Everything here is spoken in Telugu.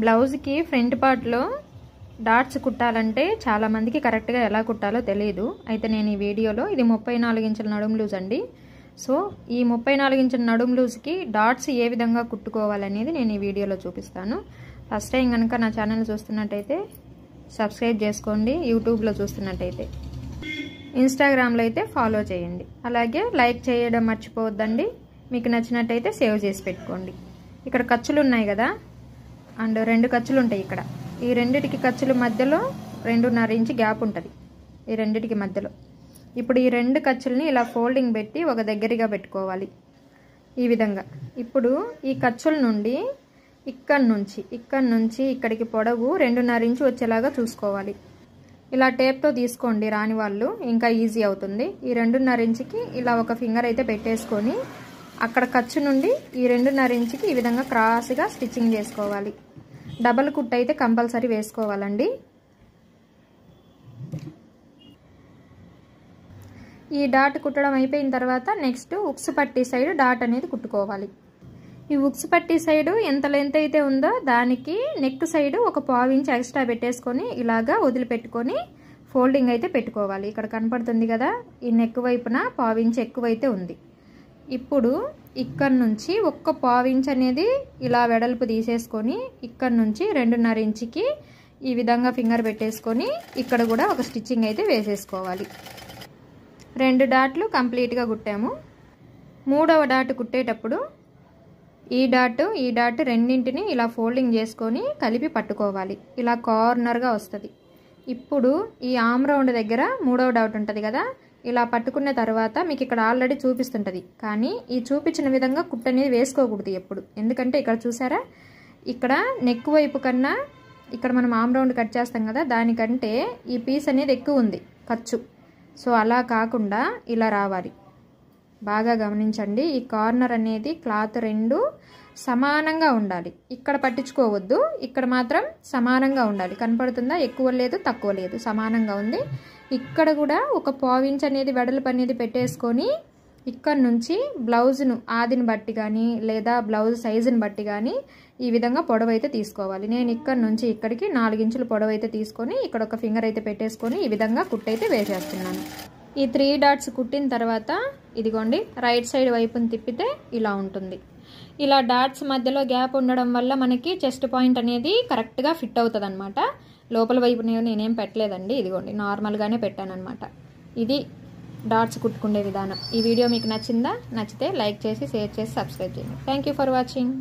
బ్లౌజ్ కి ఫ్రంట్ పార్ట్ లో డాట్స్ కుట్టాలంటే చాలా మందికి కరెక్ట్ గా ఎలా కుట్టాలో తెలియదు. అయితే నేను ఈ వీడియోలో ఇది 34 ఇంచుల నడుం లూజ్ అండి. సో ఈ 34 ఇంచుల నడుం లూజ్ కి డాట్స్ ఏ విధంగా కుట్టుకోవాలనేది నేను ఈ వీడియోలో చూపిస్తాను. ఫస్ట్ టైం కనుక నా ఛానల్ చూస్తున్నట్టయితే సబ్స్క్రైబ్ చేసుకోండి. యూట్యూబ్ లో చూస్తున్నట్టయితే ఇన్స్టాగ్రామ్ లో అయితే ఫాలో చేయండి. అలాగే లైక్ చేయడం మర్చిపోవద్దండి. మీకు నచ్చినట్టయితే సేవ్ చేసి పెట్టుకోండి. ఇక్కడ ఖర్చులు ఉన్నాయి కదా, అండ్ 2 ఖర్చులు ఉంటాయి ఇక్కడ. ఈ రెండిటికి ఖర్చుల మధ్యలో 2.5 ఇంచు గ్యాప్ ఉంటుంది ఈ రెండిటికి మధ్యలో. ఇప్పుడు ఈ 2 ఖర్చుల్ని ఇలా ఫోల్డింగ్ పెట్టి ఒక దగ్గరగా పెట్టుకోవాలి ఈ విధంగా. ఇప్పుడు ఈ ఖర్చుల నుండి ఇక్కడ నుంచి ఇక్కడికి పొడవు 2.5 ఇంచు వచ్చేలాగా చూసుకోవాలి. ఇలా టేప్తో తీసుకోండి, రాని వాళ్ళు ఇంకా ఈజీ అవుతుంది. ఈ 2.5 ఇంచుకి ఇలా ఒక ఫింగర్ అయితే పెట్టేసుకొని అక్కడ ఖర్చు నుండి ఈ 2.5 ఇంచుకి ఈ విధంగా క్రాస్గా స్టిచ్చింగ్ చేసుకోవాలి. డబల్ కుట్ అయితే కంపల్సరీ వేసుకోవాలండి. ఈ డాట్ కుట్టడం అయిపోయిన తర్వాత నెక్స్ట్ ఉక్స్ పట్టీ సైడ్ డాట్ అనేది కుట్టుకోవాలి. ఈ ఉక్స్ పట్టీ సైడ్ ఎంత లెంత్ అయితే ఉందో దానికి నెక్ సైడ్ ఒక 1/4 ఇంచ్ ఎక్స్ట్రా పెట్టేసుకొని ఇలాగా వదిలిపెట్టుకొని ఫోల్డింగ్ అయితే పెట్టుకోవాలి. ఇక్కడ కనపడుతుంది కదా, ఈ నెక్ వైపున 1/4 ఇంచ్ ఎక్కువైతే ఉంది. ఇప్పుడు ఇక్కడ నుంచి ఒక్క 1/4 ఇంచ్ అనేది ఇలా వెడల్పు తీసేసుకొని ఇక్కడ నుంచి 2.5 ఇంచుకి ఈ విధంగా ఫింగర్ పెట్టేసుకొని ఇక్కడ కూడా ఒక స్టిచ్చింగ్ అయితే వేసేసుకోవాలి. 2 డాట్లు కంప్లీట్గా కుట్టాము. 3వ డాట్ కుట్టేటప్పుడు ఈ డాట్ రెండింటిని ఇలా ఫోల్డింగ్ చేసుకొని కలిపి పట్టుకోవాలి. ఇలా కార్నర్గా వస్తుంది. ఇప్పుడు ఈ ఆమ్ రౌండ్ దగ్గర 3వ డాట్ ఉంటుంది కదా, ఇలా పట్టుకున్న తర్వాత మీకు ఇక్కడ ఆల్రెడీ చూపిస్తుంటుంది, కానీ ఈ చూపించిన విధంగా కుట్టు అనేది వేసుకోకూడదు ఎప్పుడు. ఎందుకంటే ఇక్కడ చూసారా, ఇక్కడ నెక్ వైపు కన్నా ఇక్కడ మనం ఆమ్ రౌండ్ కట్ చేస్తాం కదా, దానికంటే ఈ పీస్ అనేది ఎక్కువ ఉంది ఖర్చు. సో అలా కాకుండా ఇలా రావాలి. బాగా గమనించండి, ఈ కార్నర్ అనేది క్లాత్ 2 సమానంగా ఉండాలి. ఇక్కడ పట్టించుకోవద్దు, ఇక్కడ మాత్రం సమానంగా ఉండాలి. కనపడుతుందా, ఎక్కువ లేదు తక్కువ లేదు, సమానంగా ఉంది. ఇక్కడ కూడా ఒక 1/4 ఇంచ్ అనేది వెడల్పు అనేది పెట్టేసుకొని ఇక్కడ నుంచి బ్లౌజ్ను ఆదిని బట్టి కానీ లేదా బ్లౌజ్ సైజుని బట్టి కానీ ఈ విధంగా పొడవు అయితే తీసుకోవాలి. నేను ఇక్కడ నుంచి ఇక్కడికి 4 ఇంచుల పొడవు అయితే తీసుకొని ఇక్కడ ఒక ఫింగర్ అయితే పెట్టేసుకొని ఈ విధంగా కుట్టయితే వేసేస్తున్నాను. ఈ 3 డాట్స్ కుట్టిన తర్వాత ఇదిగోండి రైట్ సైడ్ వైపుని తిప్పితే ఇలా ఉంటుంది. ఇలా డాట్స్ మధ్యలో గ్యాప్ ఉండడం వల్ల మనకి చెస్ట్ పాయింట్ అనేది కరెక్ట్గా ఫిట్ అవుతుంది అనమాట. లోపల వైపు నేనేం పెట్టలేదండి, ఇదిగోండి నార్మల్గానే పెట్టాను అనమాట. ఇది డాట్స్ కుట్టుకునే విధానం. ఈ వీడియో మీకు నచ్చిందా? నచ్చితే లైక్ చేసి షేర్ చేసి సబ్స్క్రైబ్ చేయండి. Thank you for watching.